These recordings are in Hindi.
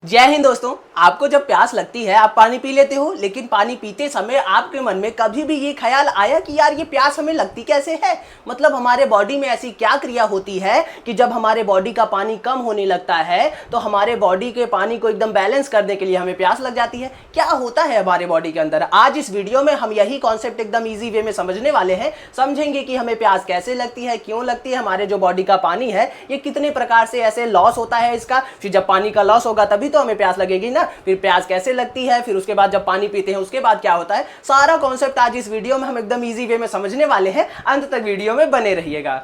जय हिंद दोस्तों। आपको जब प्यास लगती है आप पानी पी लेते हो, लेकिन पानी पीते समय आपके मन में कभी भी ये ख्याल आया कि यार ये प्यास हमें लगती कैसे है? मतलब हमारे बॉडी में ऐसी क्या क्रिया होती है कि जब हमारे बॉडी का पानी कम होने लगता है तो हमारे बॉडी के पानी को एकदम बैलेंस करने के लिए हमें प्यास लग जाती है। क्या होता है हमारे बॉडी के अंदर? आज इस वीडियो में हम यही कॉन्सेप्ट एकदम ईजी वे में समझने वाले हैं। समझेंगे कि हमें प्यास कैसे लगती है, क्यों लगती है, हमारे जो बॉडी का पानी है ये कितने प्रकार से ऐसे लॉस होता है इसका, फिर जब पानी का लॉस होगा तभी तो हमें प्यास लगेगी ना, फिर प्यास कैसे लगती है, फिर उसके बाद जब पानी पीते हैं उसके बाद क्या होता है। सारा कॉन्सेप्ट आज इस वीडियो में हम एकदम इजी वे में समझने वाले हैं। अंत तक वीडियो में बने रहिएगा।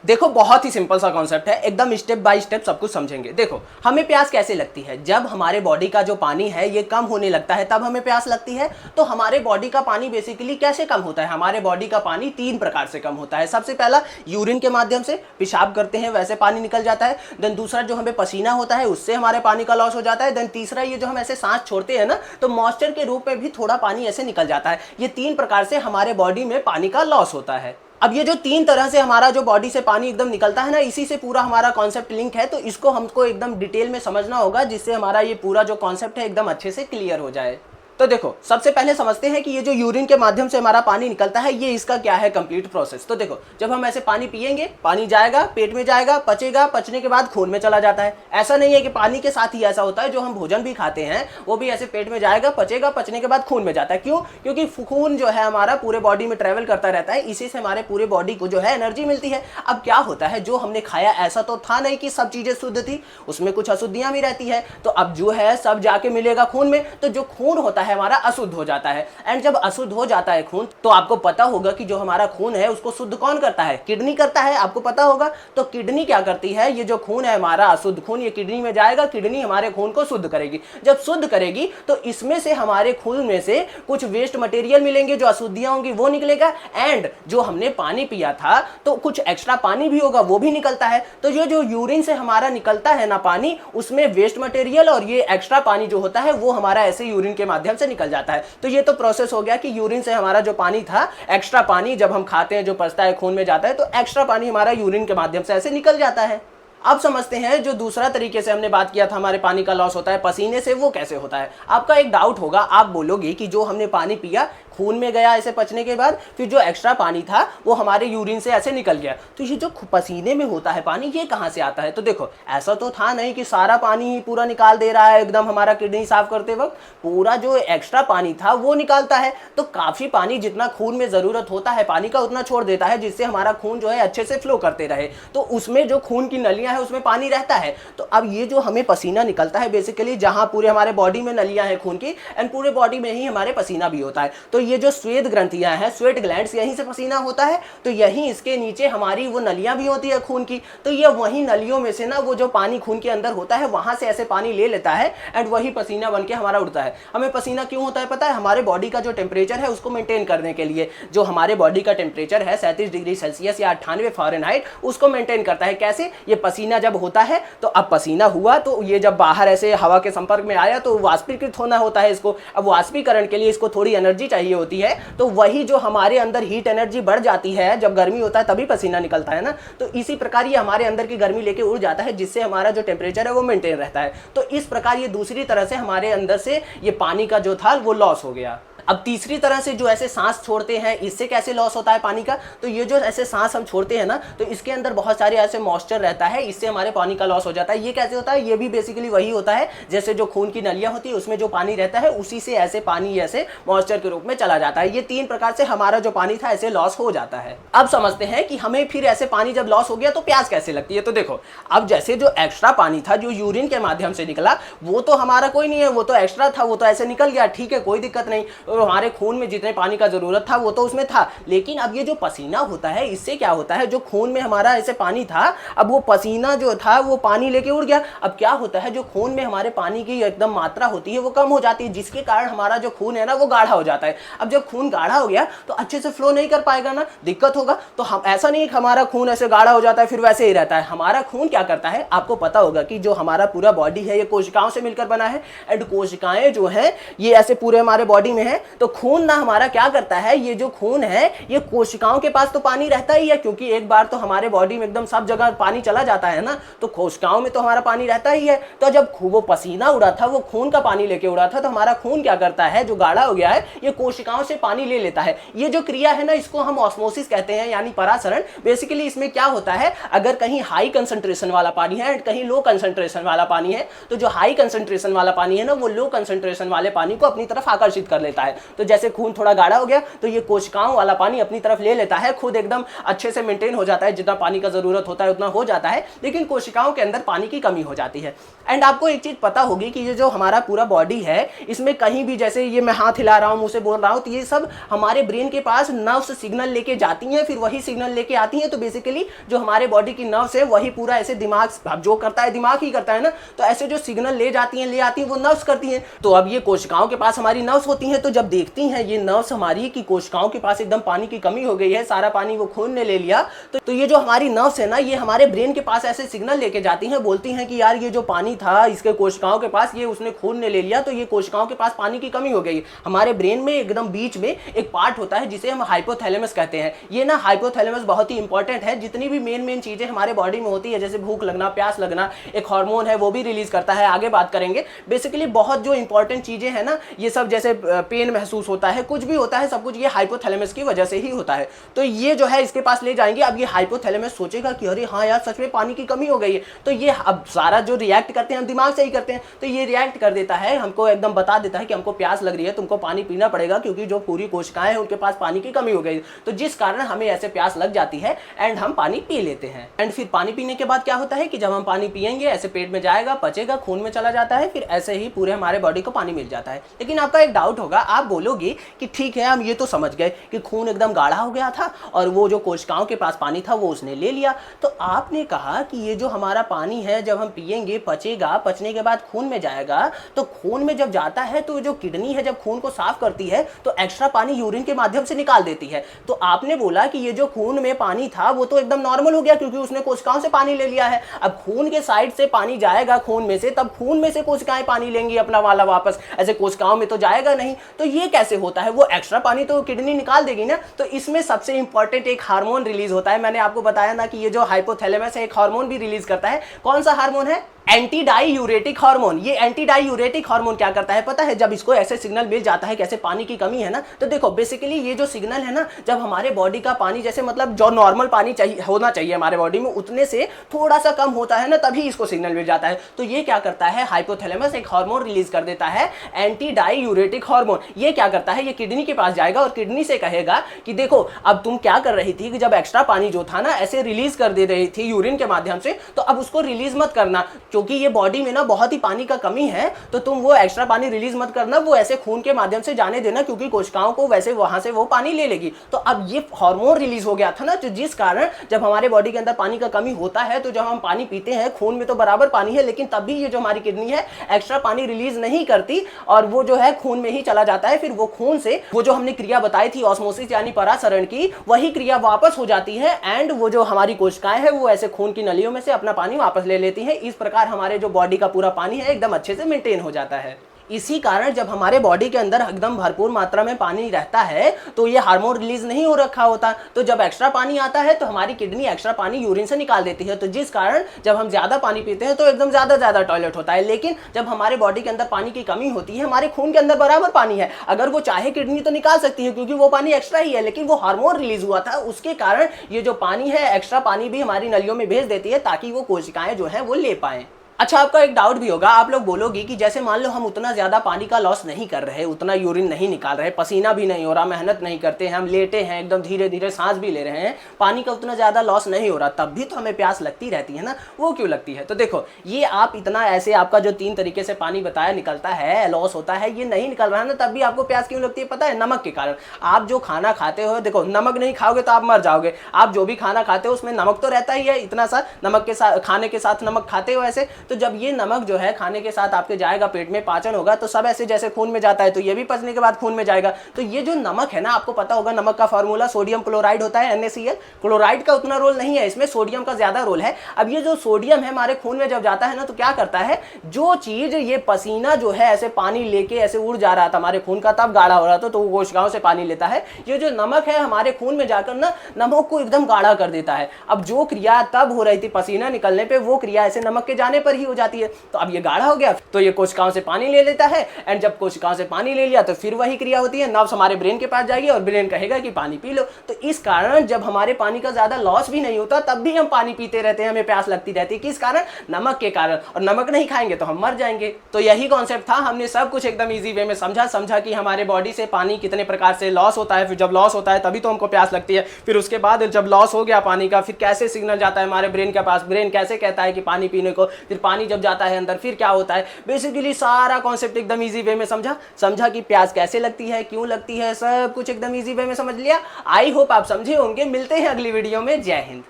देखो बहुत ही सिंपल सा कॉन्सेप्ट है, एकदम स्टेप बाय स्टेप सब कुछ समझेंगे। देखो हमें प्यास कैसे लगती है, जब हमारे बॉडी का जो पानी है ये कम होने लगता है तब हमें प्यास लगती है। तो हमारे बॉडी का पानी बेसिकली कैसे कम होता है? हमारे बॉडी का पानी तीन प्रकार से कम होता है। सबसे पहला यूरिन के माध्यम से, पेशाब करते हैं वैसे पानी निकल जाता है। देन दूसरा जो हमें पसीना होता है उससे हमारे पानी का लॉस हो जाता है। देन तीसरा ये जो हम ऐसे सांस छोड़ते हैं ना तो मॉइस्चर के रूप में भी थोड़ा पानी ऐसे निकल जाता है। ये तीन प्रकार से हमारे बॉडी में पानी का लॉस होता है। अब ये जो तीन तरह से हमारा जो बॉडी से पानी एकदम निकलता है ना, इसी से पूरा हमारा कॉन्सेप्ट लिंक है। तो इसको हमको एकदम डिटेल में समझना होगा जिससे हमारा ये पूरा जो कॉन्सेप्ट है एकदम अच्छे से क्लियर हो जाए। तो देखो सबसे पहले समझते हैं कि ये जो यूरिन के माध्यम से हमारा पानी निकलता है ये इसका क्या है कंप्लीट प्रोसेस। तो देखो जब हम ऐसे पानी पिएंगे, पानी जाएगा पेट में, जाएगा पचेगा, पचने के बाद खून में चला जाता है। ऐसा नहीं है कि पानी के साथ ही ऐसा होता है, जो हम भोजन भी खाते हैं वो भी ऐसे पेट में जाएगा, पचेगा, पचने के बाद खून में जाता है। क्यों? क्योंकि खून जो है हमारा पूरे बॉडी में ट्रेवल करता रहता है, इसी से हमारे पूरे बॉडी को जो है एनर्जी मिलती है। अब क्या होता है, जो हमने खाया ऐसा तो था नहीं कि सब चीजें शुद्ध थी, उसमें कुछ अशुद्धियां भी रहती है। तो अब जो है सब जाके मिलेगा खून में, तो जो खून होता है हमारा अशुद्ध हो जाता है। एंड जब अशुद्ध हो जाता है खून तो आपको पता होगा कि जो हमारा खून है उसको शुद्ध कौन करता है? किडनी करता है, आपको पता होगा। तो किडनी क्या करती है, ये जो खून है हमारा अशुद्ध खून ये किडनी में जाएगा, किडनी हमारे खून को शुद्ध करेगी। जब शुद्ध करेगी तो इसमें से हमारे खून में से कुछ वेस्ट मटेरियल मिलेंगे, जो अशुद्धियां होंगी वो निकलेगा। एंड जो हमने पानी पिया था तो कुछ एक्स्ट्रा पानी भी होगा, वो भी निकलता है। तो ये जो यूरिन से हमारा निकलता है ना पानी, उसमें वेस्ट मटेरियल और ये एक्स्ट्रा पानी जो होता है वो हमारा ऐसे यूरिन के माध्यम से निकल जाता है। तो ये तो प्रोसेस हो गया कि यूरिन से हमारा जो पानी था, एक्स्ट्रा पानी जब हम खाते हैं जो पचता है खून में जाता है, तो एक्स्ट्रा पानी हमारा यूरिन के माध्यम से ऐसे निकल जाता है। अब समझते हैं जो दूसरा तरीके से हमने बात किया था हमारे पानी का लॉस होता है पसीने से, वो कैसे होता है। आपका एक डाउट होगा, आप बोलोगे कि जो हमने पानी पिया खून में गया ऐसे पचने के बाद, फिर जो एक्स्ट्रा पानी था वो हमारे यूरिन से ऐसे निकल गया, तो ये जो पसीने में होता है पानी ये कहां से आता है? तो देखो ऐसा तो था नहीं कि सारा पानी ही पूरा निकाल दे रहा है एकदम हमारा किडनी साफ करते वक्त, पूरा जो एक्स्ट्रा पानी था वो निकालता है। तो काफी पानी जितना खून में जरूरत होता है पानी का उतना छोड़ देता है, जिससे हमारा खून जो है अच्छे से फ्लो करते रहे। तो उसमें जो खून की नलियां है उसमें पानी रहता है। तो अब ये जो हमें पसीना निकलता है बेसिकली जहां पूरे हमारे बॉडी में नलियां हैं खून की, एंड पूरे बॉडी में ही हमारे पसीना भी होता है। तो ये जो श्वेत ग्रंथियां हैं, स्वेट ग्लैंड्स, यहीं से पसीना होता है। तो यहीं इसके नीचे हमारी वो नलियां भी होती है खून की। तो ये वही नलियों में से ना वो जो पानी खून के अंदर होता है वहां से ऐसे पानी ले लेता है एंड वही पसीना बन के हमारा उड़ता है। हमें पसीना क्यों होता है पता है? हमारे बॉडी का जो टेम्परेचर है उसको मेंटेन करने के लिए। जो हमारे बॉडी का टेम्परेचर है 37 डिग्री सेल्सियस या 98 फ़ारेनहाइट, उसको मेंटेन करता है। कैसे? ये पसीना जब होता है तो अब पसीना हुआ तो ये जब बाहर ऐसे हवा के संपर्क में आया तो वाष्पीकृत होना होता है इसको। अब वाष्पीकरण के लिए इसको थोड़ी एनर्जी चाहिए होती है, तो वही जो हमारे अंदर हीट एनर्जी बढ़ जाती है, जब गर्मी होता है तभी पसीना निकलता है ना। तो इसी प्रकार ये हमारे अंदर की गर्मी लेके उड़ जाता है, जिससे हमारा जो टेम्परेचर है वो मेंटेन रहता है। तो इस प्रकार ये दूसरी तरह से हमारे अंदर से ये पानी का जो था वो लॉस हो गया। अब तीसरी तरह से जो ऐसे सांस छोड़ते हैं, इससे कैसे लॉस होता है पानी का? तो ये जो ऐसे सांस हम छोड़ते हैं ना तो इसके अंदर बहुत सारे ऐसे मॉइस्चर रहता है, इससे हमारे पानी का लॉस हो जाता है। ये कैसे होता है? ये भी बेसिकली वही होता है जैसे जो खून की नलियां होती है उसमें जो पानी रहता है उसी से ऐसे पानी ऐसे मॉइस्चर के रूप में चला जाता है। ये तीन प्रकार से हमारा जो पानी था ऐसे लॉस हो जाता है। अब समझते हैं कि हमें फिर ऐसे पानी जब लॉस हो गया तो प्यास कैसे लगती है। तो देखो अब जैसे जो एक्स्ट्रा पानी था जो यूरिन के माध्यम से निकला वो तो हमारा कोई नहीं है, वो तो एक्स्ट्रा था, वो तो ऐसे निकल गया, ठीक है, कोई दिक्कत नहीं। और हमारे खून में जितने पानी का जरूरत था वो तो उसमें था। लेकिन अब ये जो पसीना होता है इससे क्या होता है, जो खून में हमारा ऐसे पानी था अब वो पसीना जो था वो पानी लेके उड़ गया। अब क्या होता है, जो खून में हमारे पानी की एकदम मात्रा होती है वो कम हो जाती है, जिसके कारण हमारा जो खून है ना वो गाढ़ा हो जाता है। अब जब खून गाढ़ा हो गया तो अच्छे से फ्लो नहीं कर पाएगा ना, दिक्कत होगा। तो हम ऐसा नहीं कि हमारा खून ऐसे गाढ़ा हो जाता है फिर वैसे ही रहता है। हमारा खून क्या करता है, आपको पता होगा कि जो हमारा पूरा बॉडी है ये कोशिकाओं से मिलकर बना है। एंड कोशिकाएं जो है ये ऐसे पूरे हमारे बॉडी में है, तो खून ना हमारा क्या करता है, ये जो खून है ये कोशिकाओं के पास तो पानी रहता ही है, क्योंकि एक बार तो हमारे बॉडी में एकदम सब जगह पानी चला जाता है ना, तो कोशिकाओं में तो हमारा पानी रहता ही है। तो जब वो पसीना उड़ा था, वो खून का पानी लेके उड़ा था, तो हमारा खून क्या करता है, जो गाढ़ा हो गया है, ये कोशिकाओं से पानी ले लेता है। ये जो क्रिया है ना, इसको हम ऑस्मोसिस कहते हैं, यानी परासरण। बेसिकली इसमें क्या होता है, अगर कहीं हाई कंसंट्रेशन वाला पानी है एंड कहीं लो कंसंट्रेशन वाला पानी है, तो जो हाई कंसंट्रेशन वाला पानी है ना, वो लो कंसंट्रेशन वाले पानी को अपनी तरफ आकर्षित कर लेता है। तो जैसे खून थोड़ा गाढ़ा हो गया, तो ये कोशिकाओं वाला पानी अपनी तरफ ले लेता है, खुद एकदम अच्छे से मेंटेन हो जाता है, जितना पानी का जरूरत होता है उतना हो जाता है, लेकिन कोशिकाओं के अंदर पानी की कमी हो जाती है। एंड आपको एक चीज पता होगी कि ये जो हमारा पूरा बॉडी है, इसमें कहीं भी, जैसे ये मैं हाथ हिला रहा हूं, मुंह से बोल रहा हूं, तो ये सब हमारे ब्रेन के पास नर्व्स सिग्नल लेके जाती हैं, फिर वही सिग्नल लेके आती हैं। तो बेसिकली जो हमारे बॉडी की नर्व्स है, वही पूरा ऐसे दिमाग जो करता है, दिमाग ही करता है ना, तो ऐसे जो सिग्नल ले जाती हैं, ले आती हैं, वो नर्व्स करती हैं। तो अब ये कोशिकाओं के पास हमारी नर्व्स होती हैं, तो जब देखती हैं ये नर्व्स हमारी कि कोशिकाओं के पास एकदम पानी की कमी हो गई है, सारा पानी वो खून ने ले लिया, तो ये जो हमारी नर्व्स है ना, ये हमारे ब्रेन के पास ऐसे सिग्नल लेके जाती हैं, बोलती हैं कि यार ये जो पानी था इसके कोशिकाओं के पास, ये उसने खून ने ले लिया, तो ये कोशिकाओं के पास पानी की कमी हो गई। हमारे ब्रेन में एकदम बीच में एक पार्ट होता है जिसे हम हाइपोथैलेमस कहते हैं। ये ना हाइपोथैलेमस बहुत ही इंपॉर्टेंट है। जितनी भी मेन चीजें हमारे बॉडी में होती है, जैसे भूख लगना, प्यास लगना, एक हार्मोन है वो भी रिलीज करता है, आगे बात करेंगे। बेसिकली बहुत जो इंपॉर्टेंट चीजें हैं ना, ये सब, जैसे पेन महसूस होता है, कुछ भी होता है, सब कुछ ये हाइपोथैलेमस की वजह से ही होता है। तो ये जो है इसके पास ले जाएंगे। अब ये हाइपोथैलेमस सोचेगा कि अरे हाँ यार, सच में पानी की कमी हो गई है, तो ये अब सारा जो रिएक्ट करते हैं हम दिमाग से ही करते हैं, तो ये रिएक्ट कर देता है, हमको एकदम बता देता है कि हमको प्यास लग रही है, तुमको पानी पीना पड़ेगा, क्योंकि जो पूरी कोशिकाएं हैं उनके पास पानी की कमी हो गई। तो जिस कारण हमें ऐसे प्यास लग जाती है एंड हम पानी पी लेते हैं। एंड फिर पानी पीने के बाद क्या होता है कि जब हम पानी पियेंगे, ऐसे पेट में जाएगा, पचेगा, खून में चला जाता है, फिर ऐसे ही पूरे हमारे बॉडी को पानी मिल जाता है। लेकिन आपका एक डाउट होगा, आप बोलोगे कि ठीक है, हम ये तो समझ गए कि खून एकदम गाढ़ा हो गया था और वो जो कोशिकाओं के पास पानी था वो उसने ले लिया। तो आपने कहा कि ये जो हमारा पानी है, जब हम पियेंगे, पचेगा, पचने के बाद खून में जाएगा, तो खून में जब जाता है तो जो किडनी है, जब खून को साफ करती है, तो एक्स्ट्रा पानी यूरिन के माध्यम से निकाल देती है। तो आपने बोला कि ये जो खून में पानी था वो तो एकदम नॉर्मल हो गया, क्योंकि उसने कोशिकाओं से पानी ले लिया है। अब खून के साइड से पानी जाएगा खून में से, तब खून में से कोशिकाएं पानी लेंगी अपना वाला वापस, ऐसे कोशिकाओं में तो जाएगा नहीं। तो ये कैसे होता है, वो एक्स्ट्रा पानी तो किडनी निकाल देगी ना। तो इसमें सबसे इंपॉर्टेंट एक हार्मोन रिलीज होता है। मैंने आपको बताया ना कि ये जो हाइपोथैलेमस है, एक हार्मोन भी रिलीज करता है। कौन सा हार्मोन है? Anti diuretic hormone. ये एंटी डाईयूरेटिक हार्मोन क्या करता है पता है? जब इसको ऐसे सिग्नल मिल जाता है कैसे पानी की कमी है ना, तो देखो बेसिकली ये जो सिग्नल है ना, जब हमारे बॉडी का पानी, जैसे मतलब जो नॉर्मल पानी चाहिए, होना चाहिए हमारे बॉडी में, उतने से थोड़ा सा कम होता है ना, तभी इसको सिग्नल मिल जाता है। तो ये क्या करता है, हाइपोथैलेमस एक हार्मोन रिलीज कर देता है, एंटी डाईयूरेटिक हार्मोन। ये क्या करता है, ये किडनी के पास जाएगा और किडनी से कहेगा कि देखो अब तुम क्या कर रही थी कि जब एक्स्ट्रा पानी जो था ना ऐसे रिलीज कर दे रही थी यूरिन के माध्यम से, तो अब उसको रिलीज मत करना, क्योंकि ये बॉडी में ना बहुत ही पानी का कमी है, तो तुम वो एक्स्ट्रा पानी रिलीज मत करना, वो ऐसे खून के माध्यम से जाने देना, क्योंकि कोशिकाओं को वैसे वहां से वो पानी ले लेगी। तो अब ये हार्मोन रिलीज हो गया था ना, तो जिस कारण जब हमारे बॉडी के अंदर पानी का कमी होता है, तो जब हम पानी पीते हैं, खून में तो बराबर पानी है, लेकिन तब भी ये जो हमारी किडनी है एक्स्ट्रा पानी रिलीज नहीं करती और वो जो है खून में ही चला जाता है। फिर वो खून से वो जो हमने क्रिया बताई थी ऑस्मोसिस यानी परासरण की, वही क्रिया वापस हो जाती है एंड वो जो हमारी कोशिकाएं हैं वो ऐसे खून की नलियों में से अपना पानी वापस ले लेती हैं। इस प्रकार हमारे जो बॉडी का पूरा पानी है एकदम अच्छे से मेंटेन हो जाता है। इसी कारण जब हमारे बॉडी के अंदर एकदम भरपूर मात्रा में पानी रहता है तो ये हार्मोन रिलीज नहीं हो रखा होता, तो जब एक्स्ट्रा पानी आता है तो हमारी किडनी एक्स्ट्रा पानी यूरिन से निकाल देती है, तो जिस कारण जब हम ज्यादा पानी पीते हैं तो एकदम ज्यादा टॉयलेट होता है। लेकिन जब हमारे बॉडी के अंदर पानी की कमी होती है, हमारे खून के अंदर बराबर पानी है, अगर वो चाहे किडनी तो निकाल सकती है क्योंकि वो पानी एक्स्ट्रा ही है, लेकिन वो हार्मोन रिलीज हुआ था, उसके कारण ये जो पानी है एक्स्ट्रा पानी भी हमारी नलियों में भेज देती है ताकि वो कोशिकाएं जो है वो ले पाए। अच्छा, आपका एक डाउट भी होगा, आप लोग बोलोगे कि जैसे मान लो हम उतना ज्यादा पानी का लॉस नहीं कर रहे, उतना यूरिन नहीं निकाल रहे, पसीना भी नहीं हो रहा, मेहनत नहीं करते हैं, हम लेटे हैं, एकदम धीरे धीरे सांस भी ले रहे हैं, पानी का उतना ज्यादा लॉस नहीं हो रहा, तब भी तो हमें प्यास लगती रहती है ना। वो क्यों लगती है? तो देखो ये आप इतना ऐसे आपका जो 3 तरीके से पानी बताया निकलता है, लॉस होता है, ये नहीं निकल रहा है ना, तब भी आपको प्यास क्यों लगती है पता है? नमक के कारण। आप जो खाना खाते हो, देखो नमक नहीं खाओगे तो आप मर जाओगे, आप जो भी खाना खाते हो उसमें नमक तो रहता ही है, इतना सा नमक के साथ, खाने के साथ नमक खाते हो ऐसे, तो जब ये नमक जो है खाने के साथ आपके जाएगा, पेट में पाचन होगा, तो सब ऐसे जैसे खून में जाता है तो ये भी पचने के बाद खून में जाएगा। तो ये जो नमक है ना, आपको पता होगा नमक का फॉर्मूला सोडियम क्लोराइड होता है, NaCl। क्लोराइड का उतना रोल नहीं है इसमें, सोडियम का ज्यादा रोल है। अब ये जो सोडियम है हमारे खून में जब जाता है ना, तो क्या करता है, जो चीज ये पसीना जो है ऐसे पानी लेके ऐसे उड़ जा रहा था हमारे खून का, तब गाढ़ा हो रहा था, तो वो कोशिकाओं से पानी लेता है। ये जो नमक है हमारे खून में जाकर ना नमक को एकदम गाढ़ा कर देता है। अब जो क्रिया तब हो रही थी पसीना निकलने पे, वो क्रिया ऐसे नमक के जाने पर ही हो जाती है। तो अब ये गाढ़ा हो गया, तो ये कोशिकाओं से पानी ले लेता है, एंड जब कोशिकाओं से पानी ले लिया तो फिर वही क्रिया होती है, नर्व्स हमारे ब्रेन के पास जाएगी और ब्रेन कहेगा कि पानी पी लो। तो इस कारण जब हमारे पानी का ज्यादा लॉस भी नहीं होता, तब भी हम पानी पीते रहते हैं, हमें प्यास लगती रहती है। किस कारण? नमक के कारण। और नमक नहीं खाएंगे तो हम मर जाएंगे। तो यही कॉन्सेप्ट था, हमने सब कुछ एकदम इजी वे में समझा कि हमारे बॉडी से पानी कितने प्रकार से लॉस होता है, फिर जब लॉस होता है तभी तो हमको प्यास लगती है, फिर उसके बाद जब लॉस हो गया पानी का, फिर कैसे सिग्नल जाता है हमारे ब्रेन के पास, ब्रेन कैसे कहता है कि पानी पीने को, फिर पानी जब जाता है अंदर फिर क्या होता है। बेसिकली सारा कॉन्सेप्ट एकदम इजी वे में समझा कि प्यास कैसे लगती है, क्यों लगती है, सब कुछ एकदम इजी वे में समझ लिया। आई होप आप समझे होंगे। मिलते हैं अगली वीडियो में। जय हिंद।